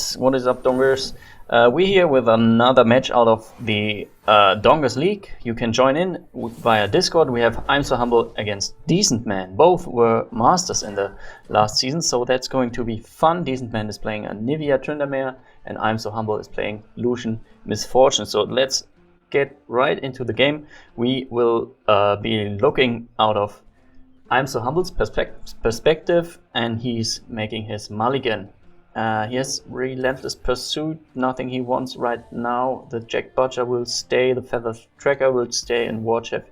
guys, what is up, Dongers? We're here with another match out of the Dongers League. You can join in via Discord. We have IMSOHUMBLE against Decentman. Both were masters in the last season, so that's going to be fun. Decentman is playing a Nivea Tryndamere, and IMSOHUMBLE is playing Lucian Misfortune. So let's get right into the game. We will be looking out of IMSOHUMBLE's perspective, and he's making his mulligan. He has Relentless Pursuit, nothing he wants right now. The Jack Butcher will stay, the Feather Tracker will stay, and Warchef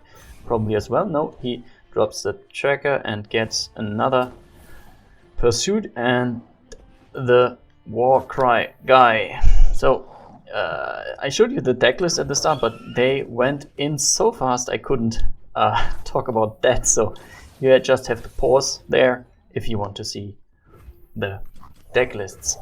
probably as well. No, he drops the Tracker and gets another Pursuit and the War Cry guy. So I showed you the deck list at the start, but they went in so fast I couldn't talk about that. So you just have to pause there if you want to see the deck lists.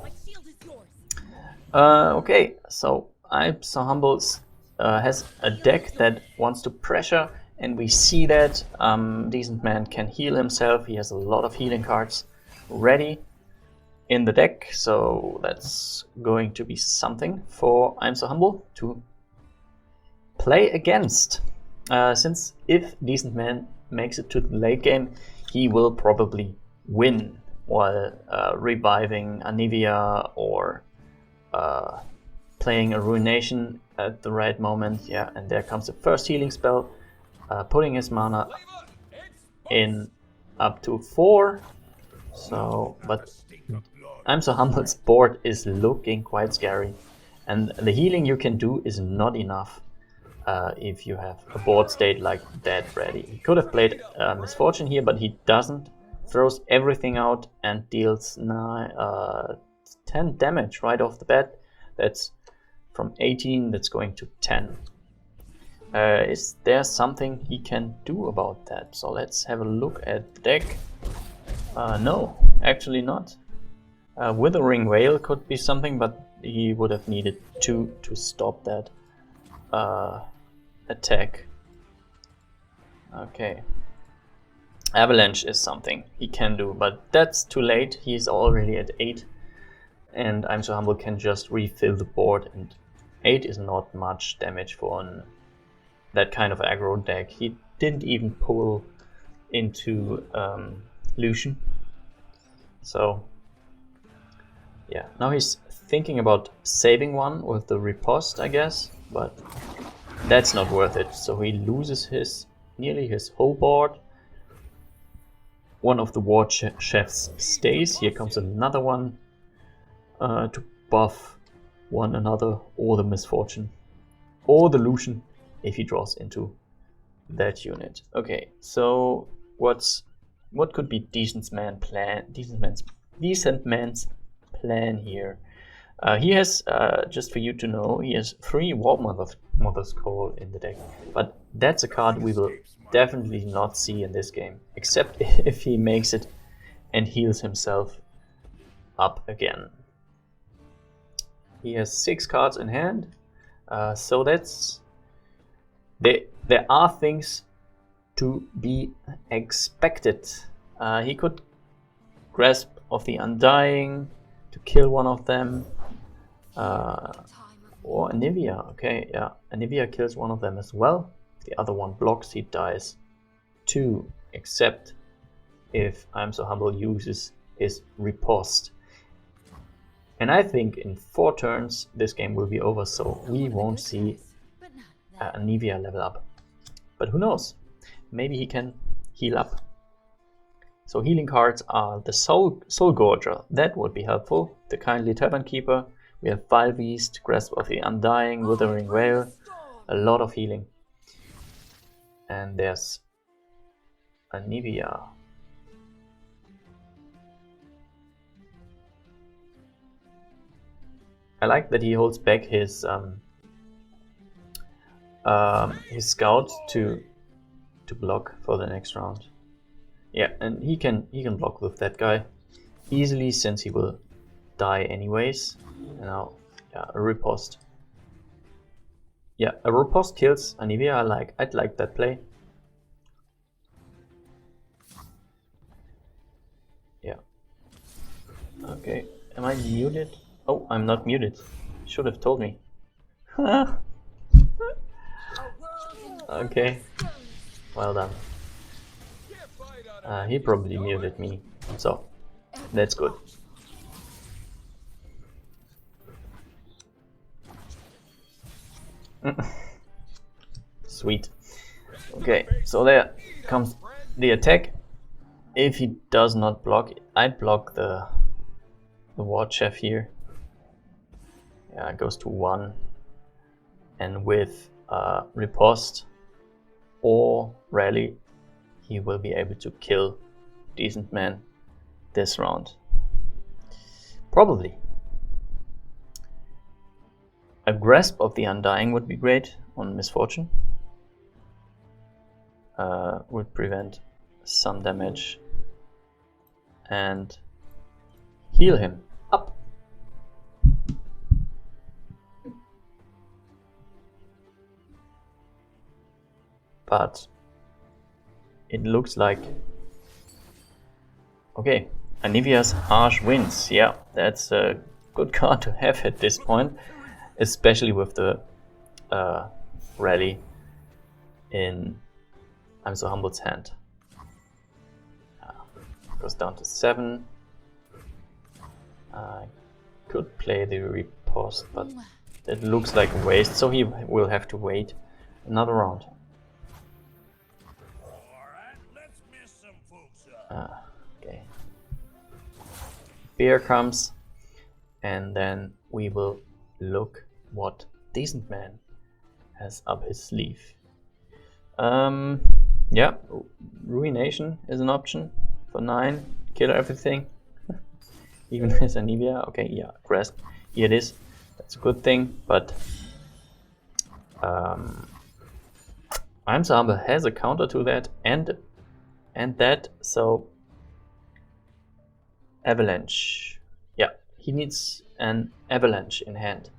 Okay, so IMSOHUMBLE has a deck that wants to pressure, and we see that Decentman can heal himself. He has a lot of healing cards ready in the deck, so that's going to be something for IMSOHUMBLE to play against. Since if Decentman makes it to the late game, he will probably win while reviving a Nivea or playing a Ruination at the right moment. Yeah, and there comes the first healing spell, putting his mana in up to 4. So, but IMSOHUMBLE's board is looking quite scary, and the healing you can do is not enough if you have a board state like that ready. He could have played Misfortune here, but he doesn't. Throws everything out and deals 10 damage right off the bat. That's from 18, that's going to 10. Is there something he can do about that? So let's have a look at the deck. No, actually not. Withering Wail could be something, but he would have needed 2 to stop that attack. Okay. Avalanche is something he can do, but that's too late. He's already at 8, and IMSOHUMBLE can just refill the board, and 8 is not much damage for that kind of aggro deck. He didn't even pull into Lucian. So yeah, now he's thinking about saving one with the riposte, I guess, but that's not worth it. So he loses nearly his whole board. One of the War Chefs stays. Here comes another one to buff one another, or the Misfortune, or the Lucian if he draws into that unit. Okay, so what could be Decentman's plan here? He has, just for you to know, he has 3 Warp Mother's Call in the deck, but that's a card we will definitely not see in this game, except if he makes it and heals himself up again. He has 6 cards in hand, so that's there are things to be expected. He could Grasp of the Undying to kill one of them, or Nivea. Okay, yeah, Nivea kills one of them as well. The other one blocks, he dies too, except if IMSOHUMBLE uses his riposte. And I think in 4 turns this game will be over, so we won't see a Nivea level up. But who knows? Maybe he can heal up. So healing cards are the Soul Gorger, that would be helpful. The Kindly Tavern Keeper. We have Vilbeast, Grasp of the Undying, Withering Wail, a lot of healing. And there's a Nivea. I like that he holds back his scout to block for the next round. Yeah, and he can block with that guy easily, since he will die anyways. And now, yeah, a riposte. Yeah, a riposte kills Nivea. I'd like that play. Yeah. Okay, am I muted? Oh, I'm not muted. Should have told me. Okay. Well done. He probably muted me, so that's good. Sweet. Okay, so there comes the attack. If he does not block, I'd block the Ward Chef here. Yeah, it goes to 1. And with Riposte or Rally, he will be able to kill Decentman this round. Probably. A Grasp of the Undying would be great on Misfortune. Would prevent some damage and heal him up. But it looks like... Okay, Anivia's Harsh wins. Yeah, that's a good card to have at this point, especially with the Rally in IMSOHUMBLE's hand. Goes down to 7. I could play the Riposte, but it looks like a waste, so he will have to wait another round. Okay. Bear comes, and then we will look what Decentman has up his sleeve. Yeah, Ruination is an option for 9. Kill everything, even as Anivia. Okay, yeah, Grasp. Here it is. That's a good thing, but IMSOHUMBLE has a counter to that and that, so Avalanche. Yeah, he needs an Avalanche in hand.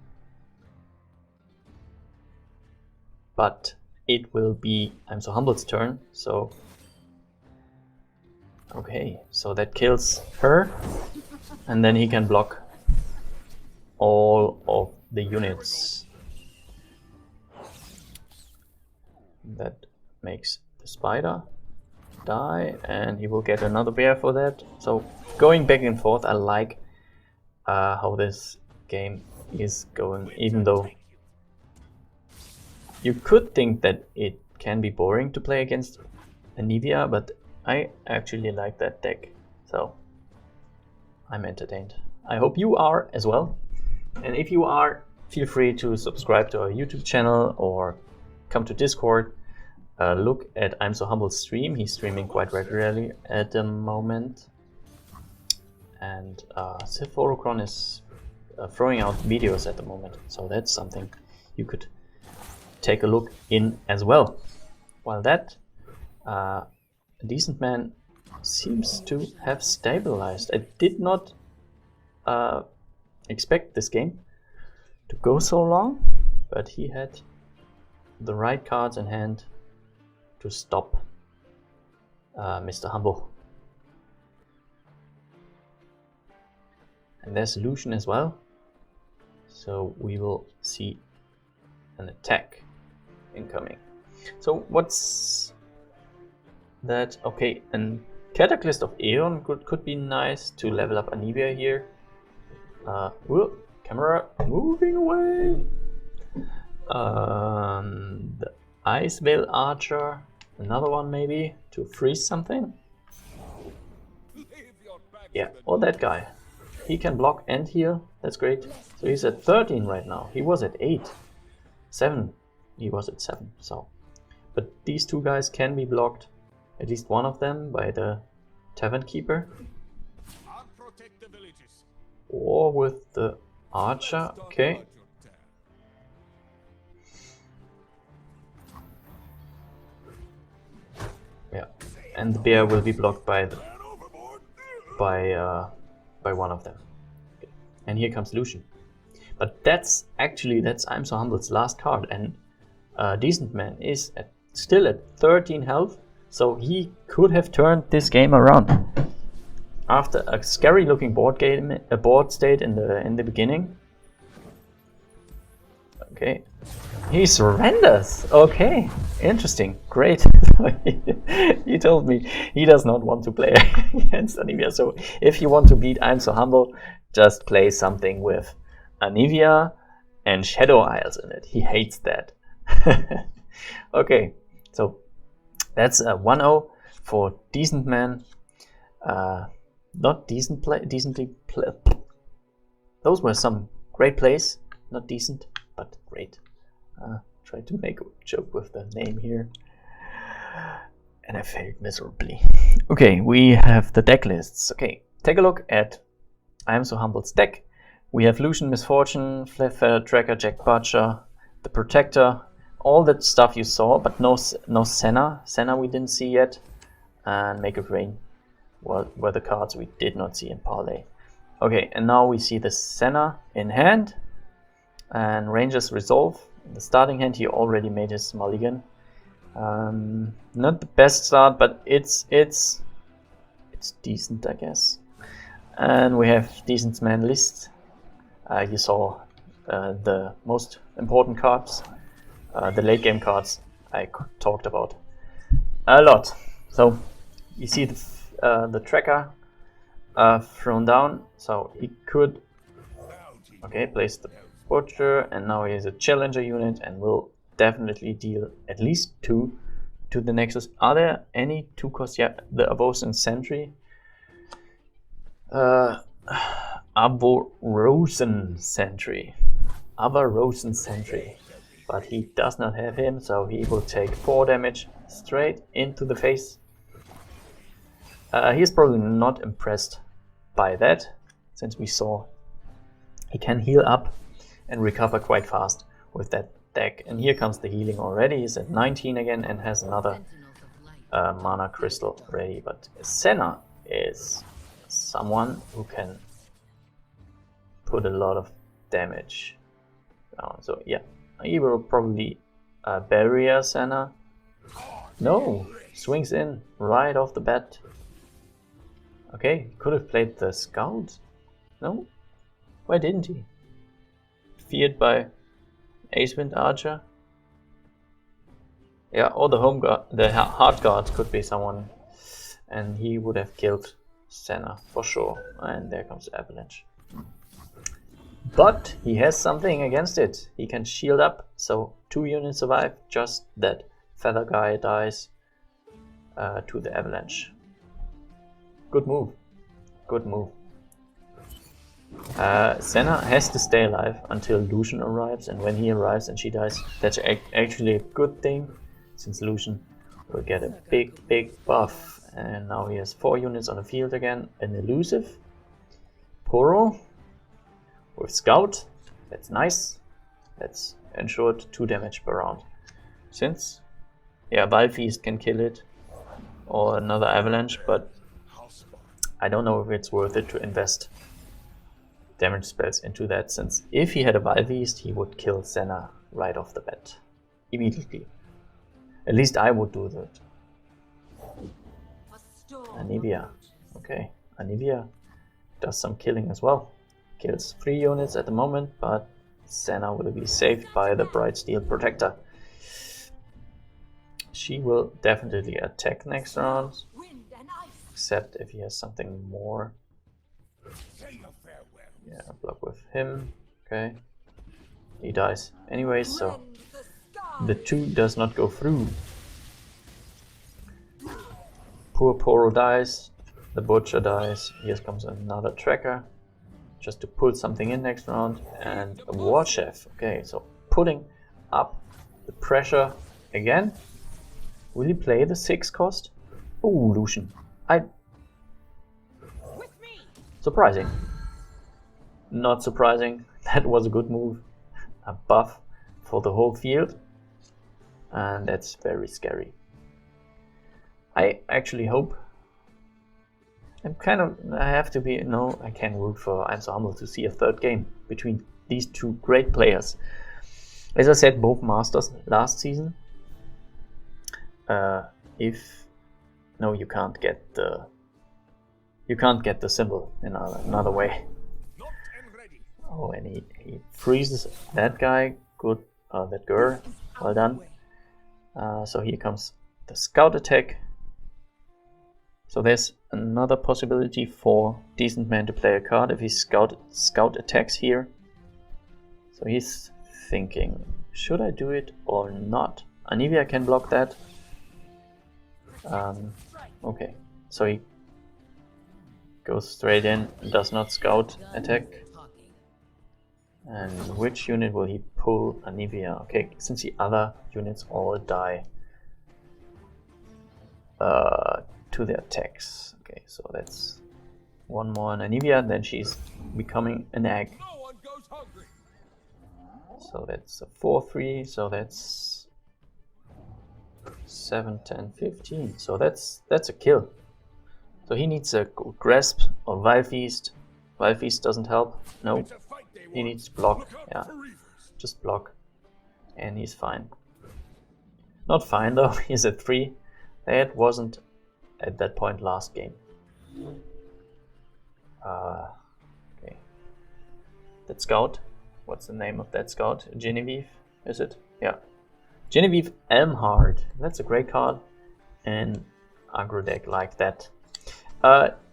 But it will be IMSOHUMBLE's turn, so... Okay, so that kills her, and then he can block all of the units. That makes the spider die, and he will get another bear for that. So going back and forth, I like how this game is going, even though you could think that it can be boring to play against Anivia, but I actually like that deck, so I'm entertained. I hope you are as well, and if you are, feel free to subscribe to our YouTube channel or come to Discord. Look at IMSOHUMBLE's stream. He's streaming quite regularly at the moment, and Siph is throwing out videos at the moment, so that's something you could take a look in as well. While that Decentman seems to have stabilized. I did not expect this game to go so long, but he had the right cards in hand to stop Mr. Humble. And there's Illusion as well, so we will see an attack incoming. So what's that? Okay, and Cataclysm of Aeon could be nice to level up Anivia here. Whoop, camera moving away. The Ice Veil Archer, another one maybe to freeze something. Yeah, or that guy. He can block and heal. That's great. So he's at 13 right now. He was at 8. 7. He was at 7. So, but these two guys can be blocked. At least one of them by the Tavern Keeper. Or with the Archer. Okay. Yeah, and the bear will be blocked by one of them. Okay. And here comes Lucian. But that's IMSOHUMBLE's last card, and Decentman is still at 13 health, so he could have turned this game around. after a scary looking board state in the beginning. Okay, he surrenders. Okay, interesting, great. He told me he does not want to play against Anivia. So if you want to beat IMSOHUMBLE, just play something with Anivia and Shadow Isles in it. He hates that. Okay, so that's a 1-0 for Decentman. Not decently play. Those were some great plays. Not decent, but great. Tried to make a joke with the name here, and I failed miserably. Okay, we have the deck lists. Okay, take a look at IMSOHUMBLE's deck. We have Lucian, Misfortune, Flatfeather, Tracker, Jack Butcher, the Protector, all that stuff you saw, but no Senna. Senna we didn't see yet, and Make It Rain were the cards we did not see in Parlay. Okay, and now we see the Senna in hand, and Ranger's Resolve. In the starting hand, he already made his mulligan. Not the best start, but it's decent, I guess. And we have Decentman list. You saw the most important cards, the late game cards I talked about a lot. So you see the tracker thrown down, so he could place the Butcher, and now he has a Challenger unit and will definitely deal at least 2 to the Nexus. Are there any 2 costs? Yeah, the Avosan Sentry. Avosan Sentry. But he does not have him, so he will take 4 damage straight into the face. He is probably not impressed by that, since we saw he can heal up and recover quite fast with that deck. And here comes the healing already. He's at 19 again and has another mana crystal ready. But Senna is someone who can put a lot of damage down. So yeah, he will probably barrier Senna. No, swings in right off the bat. Okay, could have played the Scout. No, why didn't he? Feared by Acewind Archer. Yeah, or the home guard, the hard guard could be someone, and he would have killed Senna for sure. And there comes Avalanche. But he has something against it. He can shield up, so 2 units survive. Just that feather guy dies to the Avalanche. Good move. Good move. Senna has to stay alive until Lucian arrives, and when he arrives and she dies, that's actually a good thing, since Lucian will get a big buff. And now he has 4 units on the field again. An elusive Poro with Scout. That's nice. That's ensured 2 damage per round. Since Valfeast can kill it, or another Avalanche, but I don't know if it's worth it to invest damage spells into that, since if he had a Valfeast, he would kill Senna right off the bat. Immediately. At least I would do that. Anivia. Okay, Anivia does some killing as well. Kills 3 units at the moment, but Senna will be saved by the Bright Steel Protector. She will definitely attack next round, except if he has something more. Yeah, block with him. Okay. He dies anyway, so the 2 does not go through. Poor Poro dies. The Butcher dies. Here comes another Tracker, just to pull something in next round. And a War Chef. Okay, so putting up the pressure again. Will he play the 6 cost? Oh, Lucian. Surprising. Not surprising. That was a good move. A buff for the whole field. And that's very scary. I actually hope. I have to be. No, I can root for IMSOHUMBLE to see a 3rd game between these 2 great players. As I said, both masters last season. You can't get the You can't get the symbol in another way. Oh, and he freezes that guy. Good, that girl. Well done. So here comes the scout attack. So there's another possibility for Decentman to play a card if he scout attacks here. So he's thinking, should I do it or not? Anivia can block that. Okay, so he goes straight in, does not scout attack. And which unit will he pull? Anivia. Okay, since the other units all die to the attacks. Okay, so that's one more on Anivia, then she's becoming an egg. So that's a 4-3, so that's 7, 10, 15. So that's a kill. So he needs a grasp or Vile Feast. Vile Feast doesn't help. No. He needs block. Yeah. Just block. And he's fine. Not fine though, he's at 3. That wasn't at that point last game. Okay. That scout. What's the name of that scout? Genevieve, is it? Yeah. Genevieve Elmhard. That's a great card. And aggro deck like that.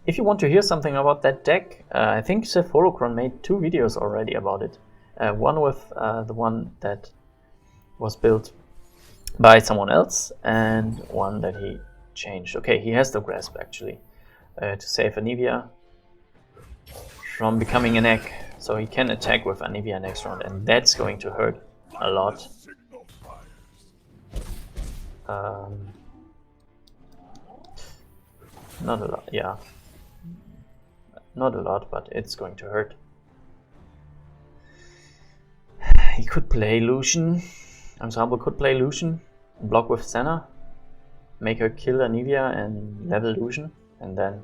If you want to hear something about that deck, I think Seth Holocron made 2 videos already about it. One with the one that was built by someone else, and one that he changed. Okay, he has the grasp actually to save Anivia from becoming an egg. So he can attack with Anivia next round, and that's going to hurt a lot. Not a lot, yeah. Not a lot, but it's going to hurt. He could play Lucian. IMSOHUMBLE could play Lucian, block with Senna, make her kill Anivia and level Lucian, and then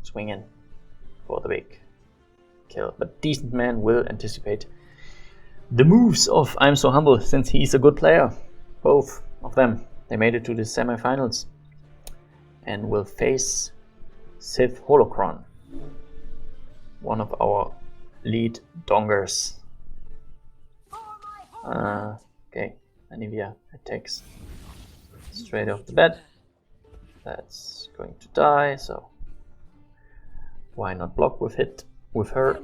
swing in for the big kill. But Decentman will anticipate the moves of IMSOHUMBLE since he's a good player. Both of them. They made it to the semifinals and will face Sith Holocron, one of our lead dongers. Okay, Anivia attacks straight off the bat. That's going to die, so why not block with her?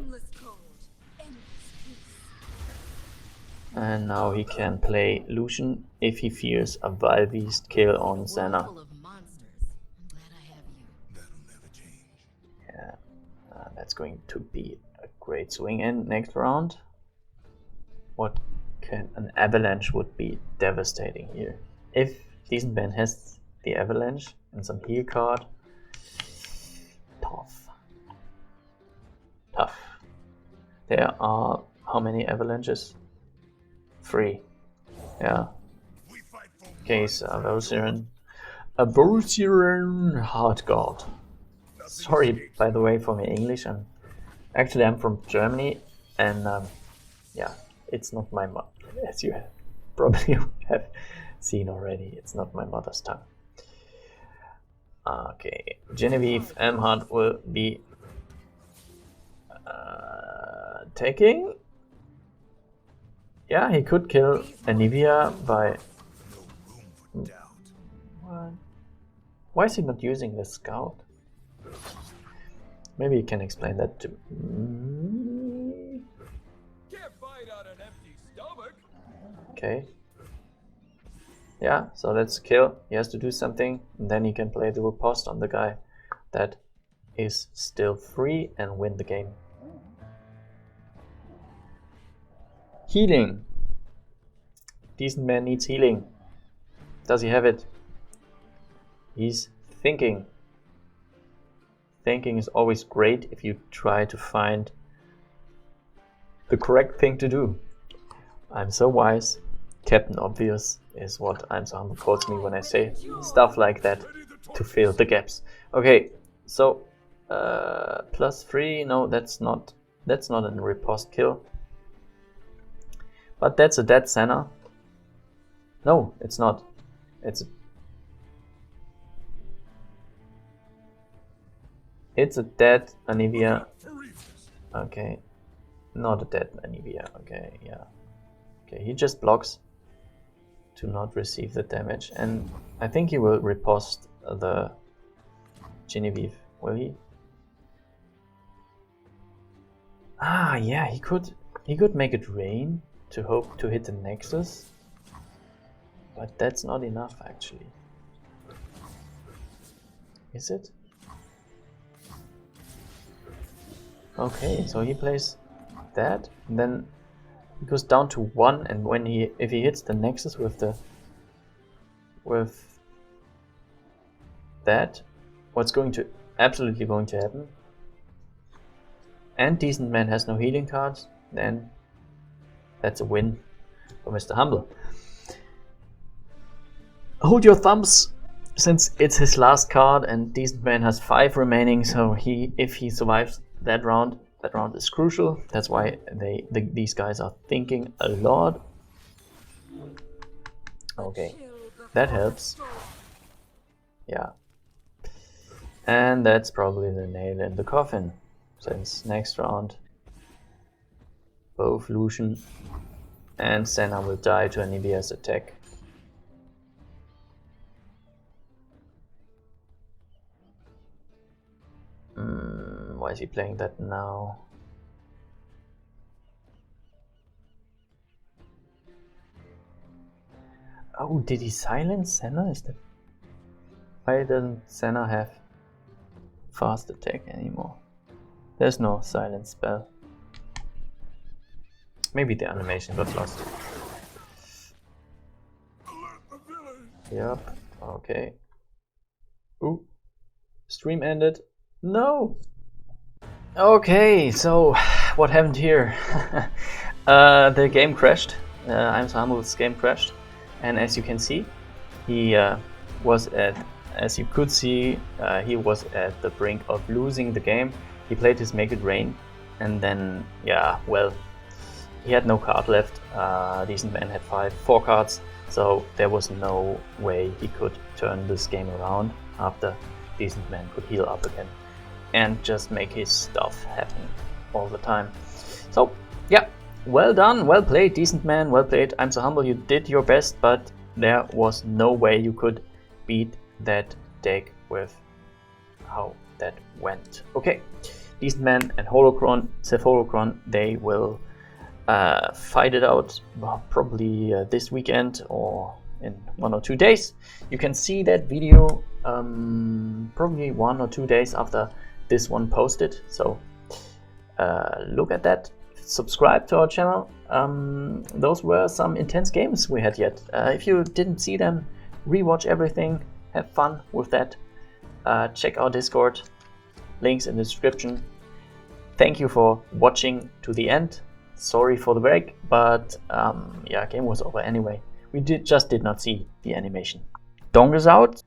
And now he can play Lucian if he fears a Vile Beast kill on Senna. Yeah, that's going to be a great swing in next round. An avalanche would be devastating here. If Decentman has the avalanche and some heal card, tough. There are how many avalanches? 3. Yeah. Case a Volsiran Heart God. Sorry, by the way, for my English. I'm from Germany, and yeah, it's not my mother, as you probably have seen already. It's not my mother's tongue. Okay, Genevieve Elmhard will be taking. Yeah, he could kill Anivia by... Why is he not using the scout? Maybe you can explain that to me. Okay. Yeah, so let's kill. He has to do something, and then he can play the riposte on the guy that is still free and win the game. Healing. Decentman needs healing. Does he have it? He's thinking. Thinking is always great if you try to find the correct thing to do. I'm so wise. Captain Obvious is what IMSOHUMBLE calls me when I say stuff like that to fill the gaps. Okay, so +3. No, that's not a riposte kill. But that's a dead Senna. No, it's not. It's a... It's a dead Anivia. Okay. Not a dead Anivia. Okay, yeah. Okay, he just blocks to not receive the damage. And I think he will riposte the Genevieve. Will he? Ah, yeah, he could make it rain to hope to hit the Nexus. But that's not enough, actually. Is it? Okay, so he plays that, and then he goes down to 1, and when if he hits the Nexus with that, what's absolutely going to happen? And Decentman has no healing cards, then that's a win for Mr. Humble. Hold your thumbs, since it's his last card and Decentman has 5 remaining, so if he survives that round is crucial. That's why these guys are thinking a lot. Okay, that helps. Yeah. And that's probably the nail in the coffin, since next round both Lucian and Senna will die to Anivia's attack. Why is he playing that now? Oh, did he silence Senna? Why doesn't Senna have fast attack anymore? There's no silence spell. Maybe the animation got lost. Yep, okay. Ooh, stream ended. No! Okay, so what happened here? The game crashed. IMSOHUMBLE's game crashed, and as you can see, he was at the brink of losing the game. He played his Make It Rain, and then well, he had no card left. Decentman had 4 cards, so there was no way he could turn this game around after Decentman could heal up again and just make his stuff happen all the time. So yeah, well done, well played Decentman, well played IMSOHUMBLE. You did your best, but there was no way you could beat that deck with how that went. Okay, Decentman and Seth Holocron, they will fight it out probably this weekend or in 1 or 2 days. You can see that video probably 1 or 2 days after this one posted, so look at that, subscribe to our channel. Those were some intense games we had yet. If you didn't see them, rewatch everything, have fun with that. Check our Discord, links in the description. Thank you for watching to the end. Sorry for the break, but yeah, game was over anyway. We just did not see the animation. Dong is out.